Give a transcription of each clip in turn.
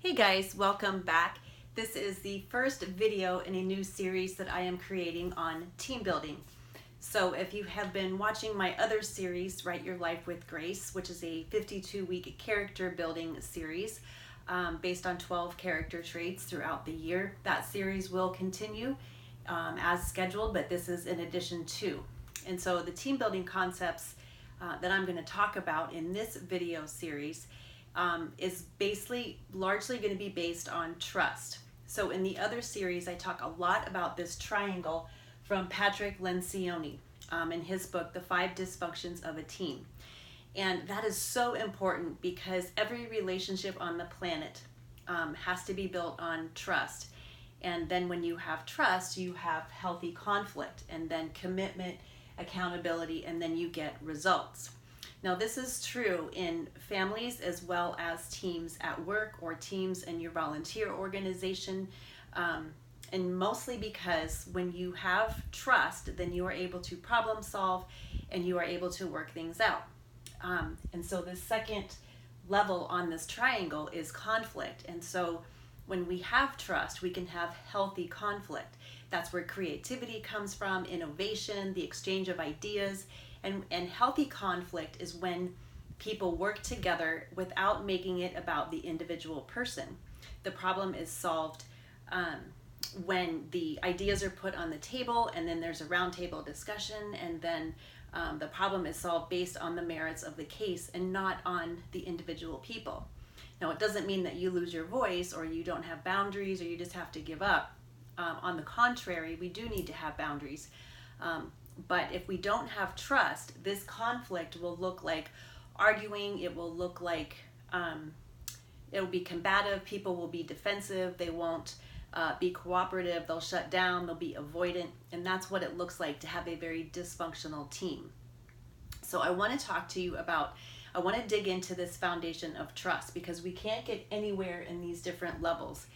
Hey guys, welcome back. This is the first video in a new series that I am creating on team building. So if you have been watching my other series, Write Your Life with Grace, which is a 52-week character building series based on 12 character traits throughout the year, that series will continue as scheduled, but this is in addition to. And so the team building concepts that I'm going to talk about in this video series is basically largely going to be based on trust. So in the other series, I talk a lot about this triangle from Patrick Lencioni in his book, The 5 Dysfunctions of a Team. And that is so important because every relationship on the planet has to be built on trust. And then when you have trust, you have healthy conflict, and then commitment, accountability, and then you get results. Now, this is true in families as well as teams at work or teams in your volunteer organization. And mostly because when you have trust, then you are able to problem solve and you are able to work things out. And so the second level on this triangle is conflict. And so when we have trust, we can have healthy conflict. That's where creativity comes from, innovation, the exchange of ideas. And healthy conflict is when people work together without making it about the individual person. The problem is solved when the ideas are put on the table, and then there's a roundtable discussion, and then the problem is solved based on the merits of the case and not on the individual people. Now, it doesn't mean that you lose your voice or you don't have boundaries or you just have to give up. On the contrary, we do need to have boundaries. But if we don't have trust, this conflict will look like arguing. It will look like it will be combative. People will be defensive. They won't be cooperative. They'll shut down. They'll be avoidant. And that's what it looks like to have a very dysfunctional team. So I want to talk to you about, I want to dig into this foundation of trust, because we can't get anywhere in these different levels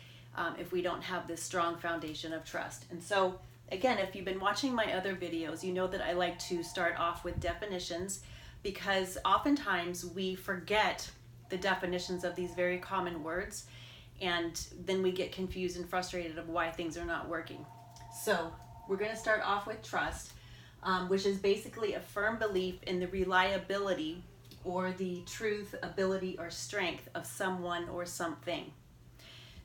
if we don't have this strong foundation of trust. And so again, if you've been watching my other videos, you know that I like to start off with definitions, because oftentimes we forget the definitions of these very common words, and then we get confused and frustrated of why things are not working. So we're going to start off with trust, which is basically a firm belief in the reliability or the truth, ability, or strength of someone or something.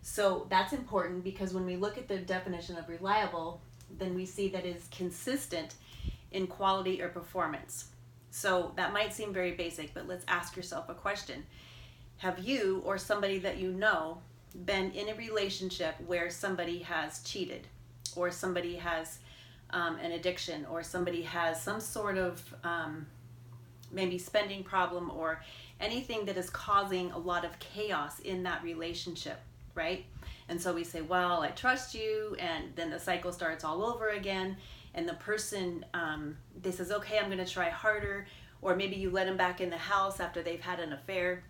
So that's important because when we look at the definition of reliable, then we see that it is consistent in quality or performance. So that might seem very basic, but let's ask yourself a question. Have you or somebody that you know been in a relationship where somebody has cheated, or somebody has an addiction, or somebody has some sort of maybe spending problem, or anything that is causing a lot of chaos in that relationship, right? And so we say, well, I trust you, and then the cycle starts all over again, and the person, they says, okay, I'm going to try harder, or maybe you let them back in the house after they've had an affair,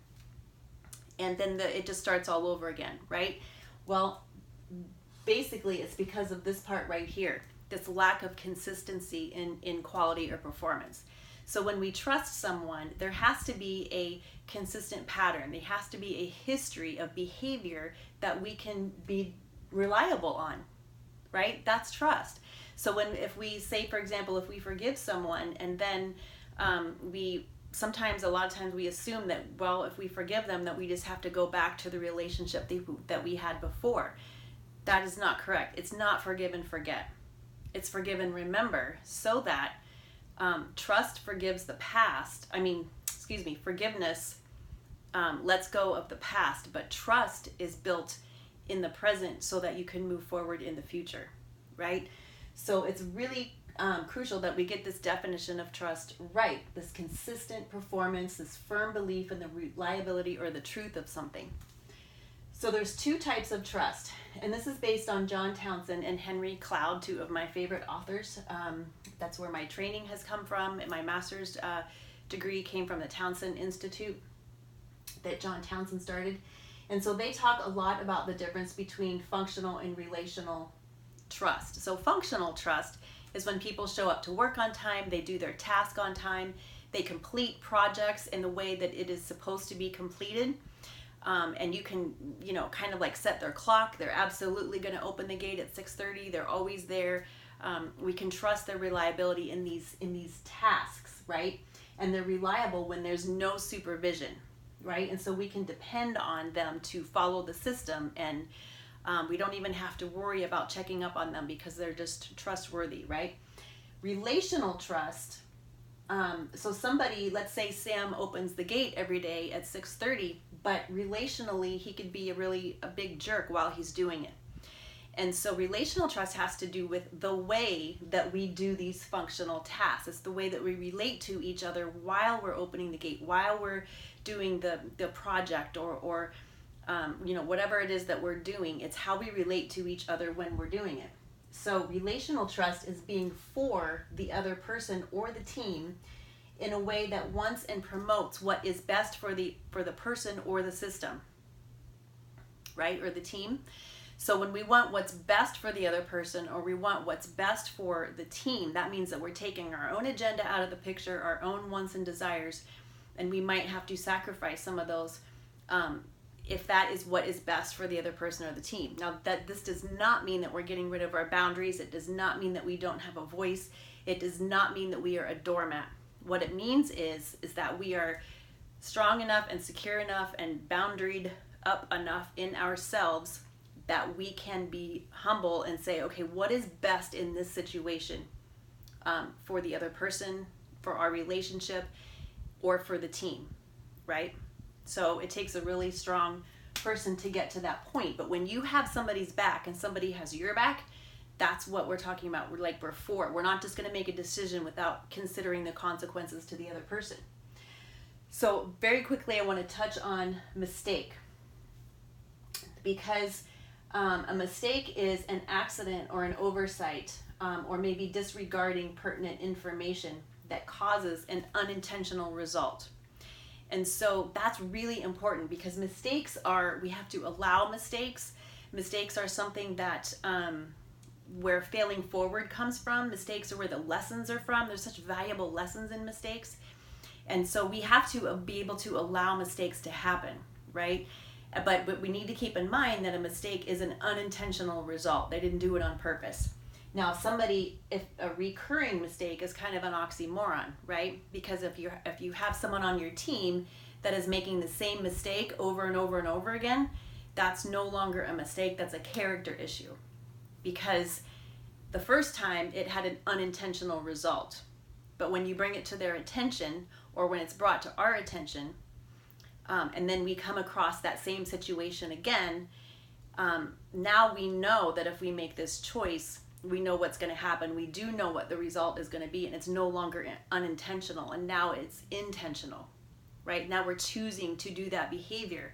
and then it just starts all over again, right? Well, basically it's because of this part right here, this lack of consistency in quality or performance. So when we trust someone, there has to be a consistent pattern. There has to be a history of behavior that we can be reliable on, right? That's trust. So if we say, for example, if we forgive someone, and then a lot of times we assume that, well, if we forgive them, that we just have to go back to the relationship that we had before. That is not correct. It's not forgive and forget. It's forgive and remember, so that trust forgives the past. Forgiveness lets go of the past, but trust is built in the present so that you can move forward in the future, right? So it's really crucial that we get this definition of trust right, this consistent performance, this firm belief in the reliability or the truth of something. So there's two types of trust, and this is based on John Townsend and Henry Cloud, two of my favorite authors. That's where my training has come from, and my master's degree came from the Townsend Institute that John Townsend started. And so they talk a lot about the difference between functional and relational trust. So functional trust is when people show up to work on time, they do their task on time, they complete projects in the way that it is supposed to be completed. and you can, kind of like set their clock. They're absolutely going to open the gate at 6:30. They're always there. We can trust their reliability in these tasks, right? And they're reliable when there's no supervision, right? And so we can depend on them to follow the system, and we don't even have to worry about checking up on them because they're just trustworthy, right? Relational trust. So somebody, let's say Sam opens the gate every day at 6:30, but relationally he could be a big jerk while he's doing it. And so relational trust has to do with the way that we do these functional tasks. It's the way that we relate to each other while we're opening the gate, while we're doing the project or whatever it is that we're doing. It's how we relate to each other when we're doing it. So relational trust is being for the other person or the team in a way that wants and promotes what is best for the person or the system, right? Or the team. So when we want what's best for the other person, or we want what's best for the team, that means that we're taking our own agenda out of the picture, our own wants and desires, and we might have to sacrifice some of those if that is what is best for the other person or the team. Now, this does not mean that we're getting rid of our boundaries. It does not mean that we don't have a voice. It does not mean that we are a doormat. What it means is that we are strong enough and secure enough and boundaried up enough in ourselves that we can be humble and say, okay, what is best in this situation for the other person, for our relationship, or for the team, right? So it takes a really strong person to get to that point. But when you have somebody's back and somebody has your back, that's what we're talking about. We're for. We're not just going to make a decision without considering the consequences to the other person. So very quickly, I want to touch on mistake, because a mistake is an accident or an oversight, or maybe disregarding pertinent information that causes an unintentional result. And so that's really important, because we have to allow mistakes. Mistakes are something that where failing forward comes from. Mistakes are where the lessons are from. There's such valuable lessons in mistakes. And so we have to be able to allow mistakes to happen, right? But we need to keep in mind that a mistake is an unintentional result. They didn't do it on purpose. Now, if a recurring mistake is kind of an oxymoron, right? Because if you have someone on your team that is making the same mistake over and over and over again, that's no longer a mistake, that's a character issue. Because the first time it had an unintentional result. But when you bring it to their attention, or when it's brought to our attention, and then we come across that same situation again, now we know that if we make this choice, we know what's going to happen. We do know what the result is going to be, and it's no longer unintentional, and now it's intentional, right? Now we're choosing to do that behavior.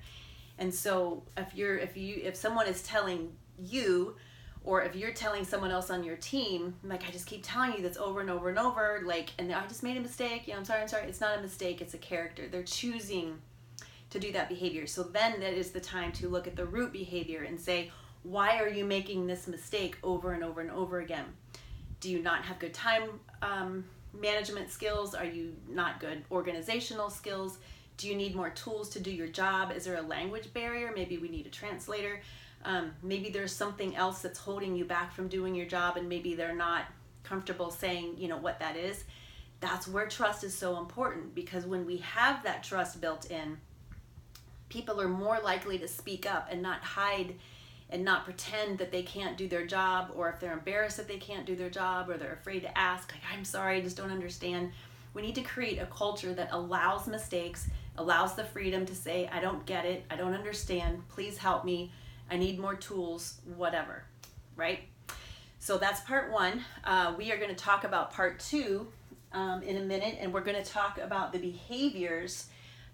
And so if someone is telling you, or if you're telling someone else on your team, like, I just keep telling you this over and over and over, like, and I just made a mistake, I'm sorry, it's not a mistake, it's a character. They're choosing to do that behavior. So then that is the time to look at the root behavior and say, why are you making this mistake over and over and over again? Do you not have good time management skills? Are you not good organizational skills? Do you need more tools to do your job? Is there a language barrier? Maybe we need a translator. Maybe there's something else that's holding you back from doing your job, and maybe they're not comfortable saying, what that is. That's where trust is so important, because when we have that trust built in, people are more likely to speak up and not hide and not pretend that they can't do their job, or if they're embarrassed that they can't do their job, or they're afraid to ask, like, I'm sorry, I just don't understand. We need to create a culture that allows mistakes, allows the freedom to say, I don't get it, I don't understand, please help me, I need more tools, whatever, right? So that's part one. We are going to talk about part two in a minute, and we're going to talk about the behaviors,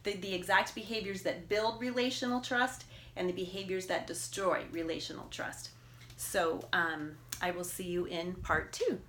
the exact behaviors that build relational trust and the behaviors that destroy relational trust. So I will see you in part two.